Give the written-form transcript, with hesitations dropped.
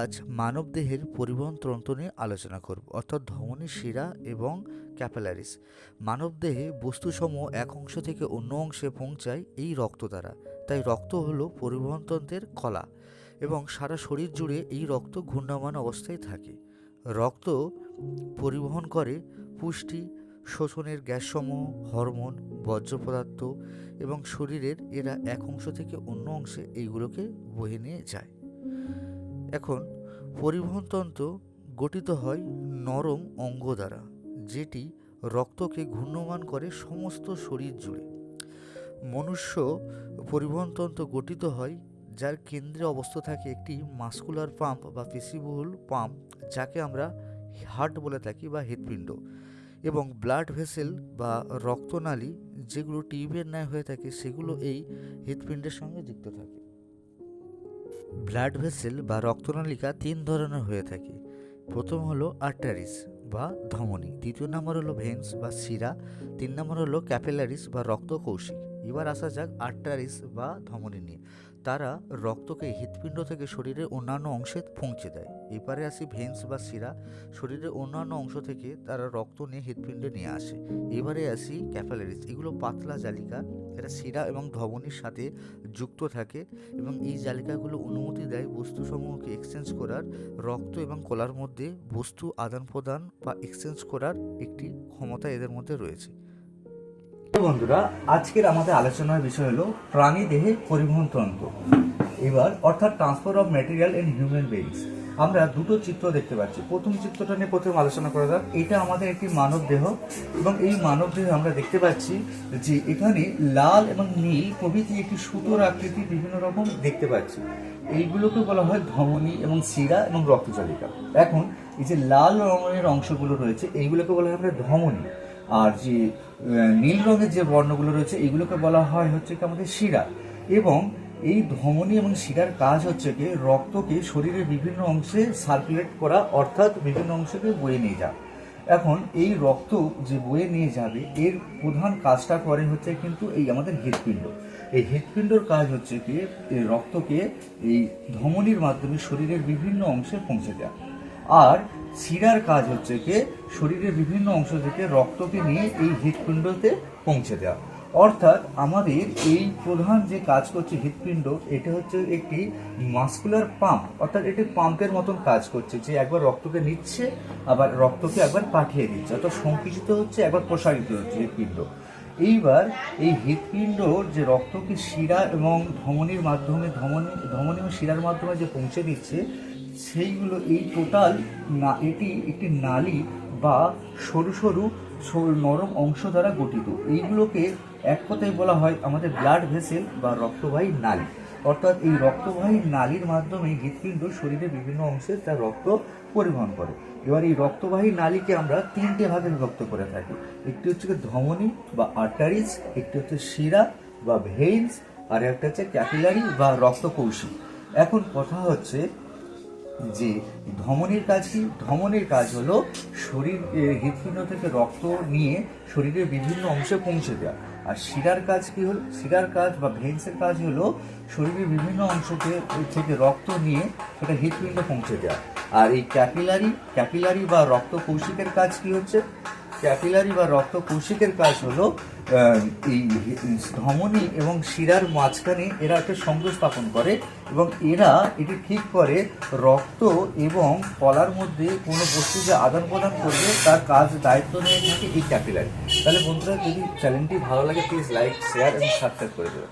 আজ মানবদেহের পরিবহন তন্ত্র নিয়ে আলোচনা করব, অর্থাৎ ধমনী, শিরা এবং ক্যাপিলারিস। মানবদেহে বস্তুসমূহ এক অংশ থেকে অন্য অংশে পৌঁছায় এই রক্ত দ্বারা। তাই রক্ত হলো পরিবহন তন্ত্রের কলা এবং সারা শরীর জুড়ে এই রক্ত ঘূর্ণায়মান অবস্থায় থাকে। রক্ত পরিবহন করে পুষ্টি, শোষণের গ্যাসসমূহ, হরমোন, বর্জ্য পদার্থ এবং শরীরের এরা এক অংশ থেকে অন্য অংশে এইগুলোকে বয়ে নিয়ে যায়। এখন পরিবহনতন্ত্র গঠিত হয় নরম অঙ্গ দ্বারা, যেটি রক্তকে ঘূর্ণমান করে সমস্ত শরীর জুড়ে। মনুষ্য পরিবহনতন্ত্র গঠিত হয় যার কেন্দ্রে অবস্থিত থাকে একটি মাস্কুলার পাম্প বা পেশিবহুল পাম্প, যাকে আমরা হার্ট বলে থাকি বা হৃৎপিণ্ড, এবং ব্লাড ভেসেল বা রক্তনালী, যেগুলো টিউবের ন্যায় হয়ে থাকে, সেগুলো এই হৃৎপিণ্ডের সঙ্গে যুক্ত থাকে। ব্লাড ভেসেল বা রক্তনালিকা তিন ধরনের হয়ে থাকে। প্রথম হলো আর্টারিস বা ধমনী, দ্বিতীয় নম্বর হলো ভেন্স বা শিরা, তিন নম্বর হলো ক্যাপিলারিস বা রক্তকৌশিক। এবার আসা যাক আর্টারিস বা ধমনী নিয়ে। তারা রক্তকে হৃৎপিণ্ড থেকে শরীরের অন্যান্য অংশে পৌঁছে দেয়। এবারে আসি ভেন্স বা শিরা, শরীরের অন্যান্য অংশ থেকে তারা রক্ত নিয়ে হৃৎপিণ্ডে নিয়ে আসে। এবারে আসি ক্যাপিলারিস, এগুলো পাতলা জালিকা, এরা শিরা এবং ধমনীর সাথে যুক্ত থাকে এবং এই জালিকাগুলো অনুমতি দেয় বস্তুসমূহকে এক্সচেঞ্জ করার, রক্ত এবং কলার মধ্যে বস্তু আদান প্রদান বা এক্সচেঞ্জ করার একটি ক্ষমতা এদের মধ্যে রয়েছে। বন্ধুরা, আজকের আমাদের আলোচনার বিষয় হলো প্রাণী দেহে পরিবহন তন্ত্র। এবার অর্থাৎ transfer of material in human beings. আমরা দুটো চিত্র দেখতে পাচ্ছি। প্রথম চিত্রটা নিয়ে প্রথমে আলোচনা করা যাক। এটা আমাদের একটি মানব দেহ এবং এই মানব দেহে আমরা দেখতে পাচ্ছি যে এখানে লাল এবং নীল প্রভৃতি একটি সুতোর আকৃতি বিভিন্ন রকম দেখতে পাচ্ছি। এইগুলোকে বলা হয় ধমনী এবং শিরা এবং রক্তচালিকা। এখন এই যে লাল রঙের অংশগুলো রয়েছে, এইগুলোকে বলা হয় আমরা ধমনী, আর যে নীল রঙের যে বর্ণগুলো রয়েছে এইগুলোকে বলা হয় হচ্ছে কি আমাদের শিরা। এবং এই ধমনী এবং শিরার কাজ হচ্ছে কি রক্তকে শরীরের বিভিন্ন অংশে সার্কুলেট করা, অর্থাৎ বিভিন্ন অংশকে বয়ে নিয়ে যাওয়া। এখন এই রক্ত যে বয়ে নিয়ে যাবে এর প্রধান কাজটা করে হচ্ছে কিন্তু এই আমাদের হৃৎপিণ্ড। এই হৃৎপিণ্ডর কাজ হচ্ছে কি এই রক্তকে এই ধমনীর মাধ্যমে শরীরের বিভিন্ন অংশে পৌঁছে দেওয়া। আর শিরার কাজ হচ্ছে কি শরীরের বিভিন্ন অংশ থেকে রক্তকে নিয়ে এই হৃৎপিণ্ডতে পৌঁছে দেওয়া। অর্থাৎ আমাদের এই প্রধান যে কাজ করছে হৃৎপিণ্ড, এটা হচ্ছে একটি মাস্কুলার পাম্প, অর্থাৎ এটি পাম্পের মতন কাজ করছে, যে একবার রক্তকে নিচ্ছে আবার রক্তকে একবার পাঠিয়ে দিচ্ছে, অর্থাৎ সংকুচিত হচ্ছে একবার প্রসারিত হচ্ছে হৃৎপিণ্ড। এইবার এই হৃৎপিণ্ড যে রক্তকে শিরা এবং ধমনীর মাধ্যমে ধমনী এবং শিরার মাধ্যমে যে পৌঁছে দিচ্ছে, সেইগুলো এই টোটাল না এটি একটি নালী বা সরু সরু নরম অংশ দ্বারা গঠিত। এইগুলোকে এক কথায় বলা হয় আমাদের ব্লাড ভেসেল বা রক্তবাহী নালী। অর্থাৎ এই রক্তবাহী নালীর মাধ্যমে হৃৎপিণ্ড শরীরের বিভিন্ন অংশে তার রক্ত পরিবহন করে। এবার এই রক্তবাহী নালীকে আমরা তিনটে ভাগে বিভক্ত করে থাকি। একটি হচ্ছে ধমনী বা আর্টারিস, একটি হচ্ছে শিরা বা ভেইনস, আর একটা হচ্ছে ক্যাপিলারি বা রক্তকৌশিক। এখন কথা হচ্ছে যে ধমনীর কাজ কি? ধমনীর কাজ হলো শরীর হৃৎপিণ্ড থেকে রক্ত নিয়ে শরীরের বিভিন্ন অংশে পৌঁছে দেওয়া। আর শিরার কাজ কি হলো? শিরার কাজ বা ভেন্সের কাজ হলো শরীরের বিভিন্ন অংশকে থেকে রক্ত নিয়ে সেটা হৃৎপিণ্ডে পৌঁছে দেওয়া। আর এই ক্যাপিলারি বা রক্ত কৌশিকের কাজ কি হচ্ছে? ক্যাপিলারি বা রক্ত কৌশিকের কাজ হলো এই ধমনী এবং শিরার মাঝখানে এরা একটা সংযোগ স্থাপন করে এবং এরা এটি ঠিক করে রক্ত এবং কলার মধ্যে কোনো বস্তু যে আদান প্রদান করবে তার কাজ দায়িত্ব নিয়ে থাকে এই ক্যাপিলারি। তাহলে বন্ধুরা, যদি চ্যানেলটি ভালো লাগে প্লিজ লাইক, শেয়ার এবং সাবস্ক্রাইব করে দেবে।